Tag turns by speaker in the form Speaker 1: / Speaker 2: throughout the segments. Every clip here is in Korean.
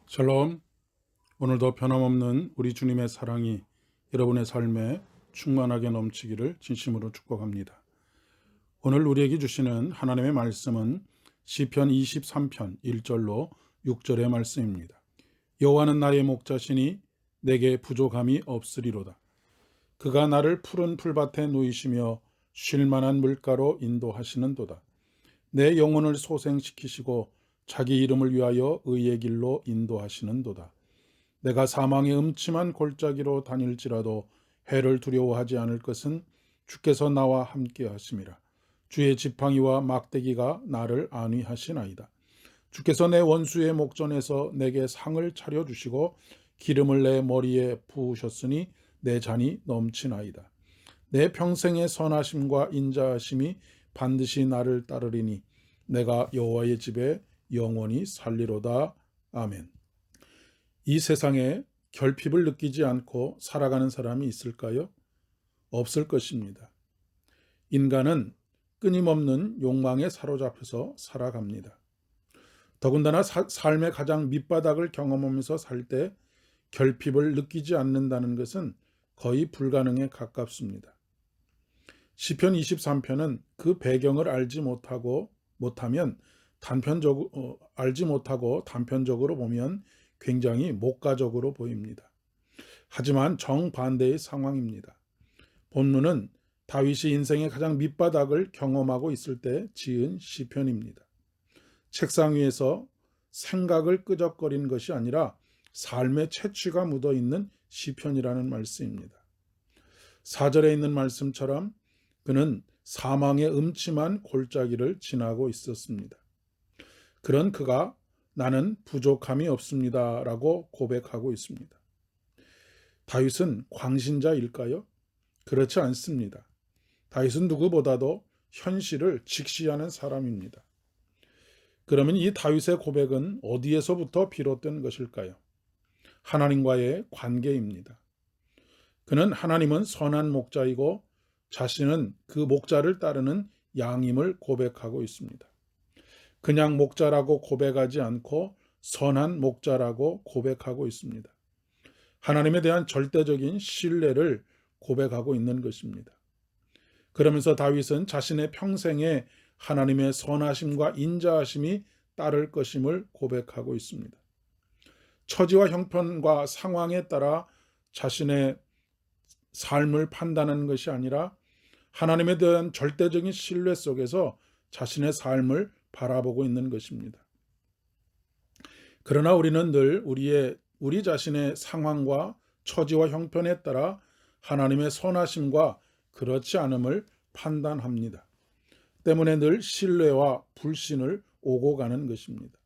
Speaker 1: 샬롬. 오늘도 변함없는 우리 주님의 사랑이 여러분의 삶에 충만하게 넘치기를 진심으로 축복합니다. 오늘 우리에게 주시는 하나님의 말씀은 시편 23편 1절로 6절의 말씀입니다. 여호와는 나의 목자시니 내게 부족함이 없으리로다. 그가 나를 푸른 풀밭에 누이시며 쉴만한 물가로 인도하시는도다. 내 영혼을 소생시키시고 자기 이름을 위하여 의의 길로 인도하시는도다. 내가 사망의 음침한 골짜기로 다닐지라도 해를 두려워하지 않을 것은 주께서 나와 함께 하심이라. 주의 지팡이와 막대기가 나를 안위하시나이다. 주께서 내 원수의 목전에서 내게 상을 차려주시고 기름을 내 머리에 부으셨으니 내 잔이 넘치나이다. 내 평생의 선하심과 인자하심이 반드시 나를 따르리니 내가 여호와의 집에 영원히 살리로다. 아멘. 이 세상에 결핍을 느끼지 않고 살아가는 사람이 있을까요? 없을 것입니다. 인간은 끊임없는 욕망에 사로잡혀서 살아갑니다. 더군다나 삶의 가장 밑바닥을 경험하면서 살 때 결핍을 느끼지 않는다는 것은 거의 불가능에 가깝습니다. 시편 23편은 그 배경을 알지 못하고 단편적으로 보면 굉장히 목가적으로 보입니다. 하지만 정반대의 상황입니다. 본문은 다윗이 인생의 가장 밑바닥을 경험하고 있을 때 지은 시편입니다. 책상 위에서 생각을 끄적거리는 것이 아니라 삶의 채취가 묻어있는 시편이라는 말씀입니다. 4절에 있는 말씀처럼 그는 사망의 음침한 골짜기를 지나고 있었습니다. 그런 그가 나는 부족함이 없습니다 라고 고백하고 있습니다. 다윗은 광신자일까요? 그렇지 않습니다. 다윗은 누구보다도 현실을 직시하는 사람입니다. 그러면 이 다윗의 고백은 어디에서부터 비롯된 것일까요? 하나님과의 관계입니다. 그는 하나님은 선한 목자이고 자신은 그 목자를 따르는 양임을 고백하고 있습니다. 그냥 목자라고 고백하지 않고 선한 목자라고 고백하고 있습니다. 하나님에 대한 절대적인 신뢰를 고백하고 있는 것입니다. 그러면서 다윗은 자신의 평생에 하나님의 선하심과 인자하심이 따를 것임을 고백하고 있습니다. 처지와 형편과 상황에 따라 자신의 삶을 판단하는 것이 아니라 하나님에 대한 절대적인 신뢰 속에서 자신의 삶을 바라보고 있는 것입니다. 그러나 우리는 늘 우리 자신의 상황과 처지와 형편에 따라 하나님의 선하심과 그렇지 않음을 판단합니다. 때문에 늘 신뢰와 불신을 오고 가는 것입니다.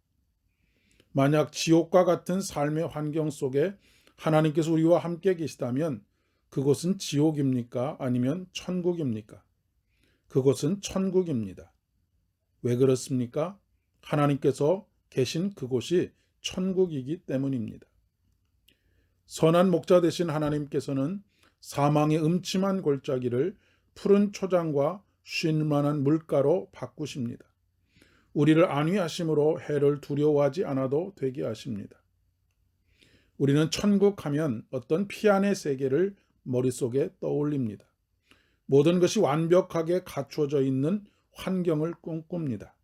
Speaker 1: 만약 지옥과 같은 삶의 환경 속에 하나님께서 우리와 함께 계시다면 그곳은 지옥입니까? 아니면 천국입니까? 그곳은 천국입니다. 왜 그렇습니까? 하나님께서 계신 그곳이 천국이기 때문입니다. 선한 목자 되신 하나님께서는 사망의 음침한 골짜기를 푸른 초장과 쉴 만한 물가로 바꾸십니다. 우리를 안위하심으로 해를 두려워하지 않아도 되게 하십니다. 우리는 천국 하면 어떤 피안의 세계를 머릿속에 떠올립니다. 모든 것이 완벽하게 갖추어져 있는 환경을 꿈꿉니다.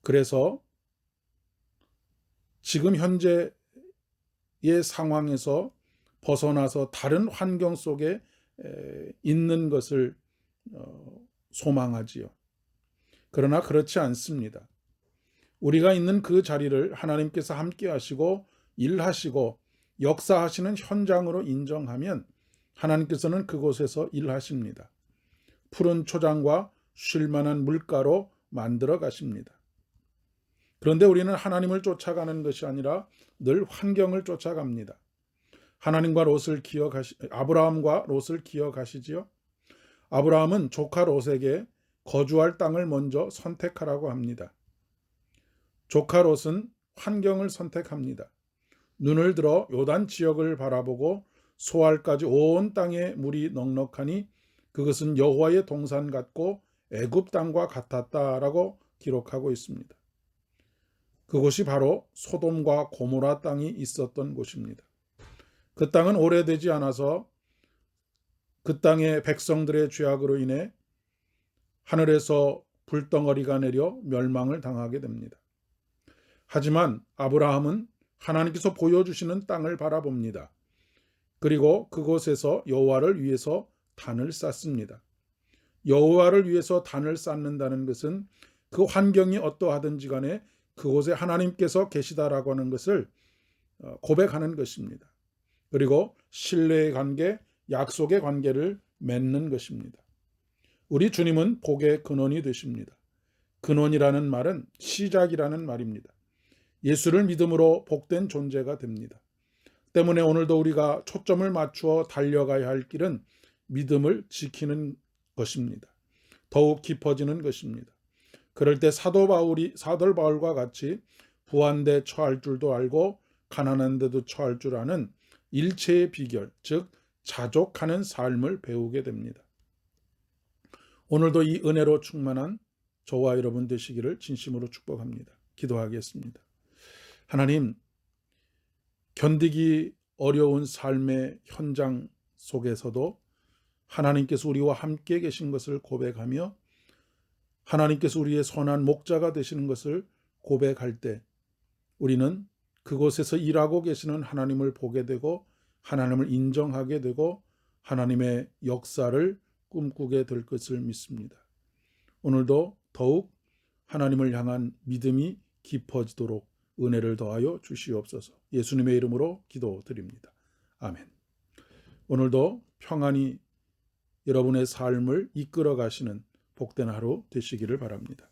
Speaker 1: 그래서 지금 현재의 상황에서 벗어나서 다른 환경 속에 있는 것을 소망하지요. 그러나 그렇지 않습니다. 우리가 있는 그 자리를 하나님께서 함께 하시고 일하시고 역사하시는 현장으로 인정하면 하나님께서는 그곳에서 일하십니다. 푸른 초장과 쉴만한 물가로 만들어 가십니다. 그런데 우리는 하나님을 쫓아가는 것이 아니라 늘 환경을 쫓아갑니다. 아브라함과 롯을 기억하시지요? 아브라함은 조카 롯에게 거주할 땅을 먼저 선택하라고 합니다. 조카 롯은 환경을 선택합니다. 눈을 들어 요단 지역을 바라보고 소알까지 온 땅에 물이 넉넉하니 그것은 여호와의 동산 같고 애굽 땅과 같았다라고 기록하고 있습니다. 그곳이 바로 소돔과 고모라 땅이 있었던 곳입니다. 그 땅은 오래되지 않아서 그 땅의 백성들의 죄악으로 인해 하늘에서 불덩어리가 내려 멸망을 당하게 됩니다. 하지만 아브라함은 하나님께서 보여주시는 땅을 바라봅니다. 그리고 그곳에서 여호와를 위해서 단을 쌓습니다. 여호와를 위해서 단을 쌓는다는 것은 그 환경이 어떠하든지 간에 그곳에 하나님께서 계시다라고 하는 것을 고백하는 것입니다. 그리고 신뢰의 관계, 약속의 관계를 맺는 것입니다. 우리 주님은 복의 근원이 되십니다. 근원이라는 말은 시작이라는 말입니다. 예수를 믿음으로 복된 존재가 됩니다. 때문에 오늘도 우리가 초점을 맞추어 달려가야 할 길은 믿음을 지키는 것입니다. 더욱 깊어지는 것입니다. 그럴 때 사도 바울과 같이 부한데 처할 줄도 알고 가난한 데도 처할 줄 아는 일체의 비결, 즉 자족하는 삶을 배우게 됩니다. 오늘도 이 은혜로 충만한 저와 여러분 되시기를 진심으로 축복합니다. 기도하겠습니다. 하나님, 견디기 어려운 삶의 현장 속에서도 하나님께서 우리와 함께 계신 것을 고백하며 하나님께서 우리의 선한 목자가 되시는 것을 고백할 때 우리는 그곳에서 일하고 계시는 하나님을 보게 되고 하나님을 인정하게 되고 하나님의 역사를 꿈꾸게 될 것을 믿습니다. 오늘도 더욱 하나님을 향한 믿음이 깊어지도록 은혜를 더하여 주시옵소서. 예수님의 이름으로 기도드립니다. 아멘. 오늘도 평안히 여러분의 삶을 이끌어 가시는 복된 하루 되시기를 바랍니다.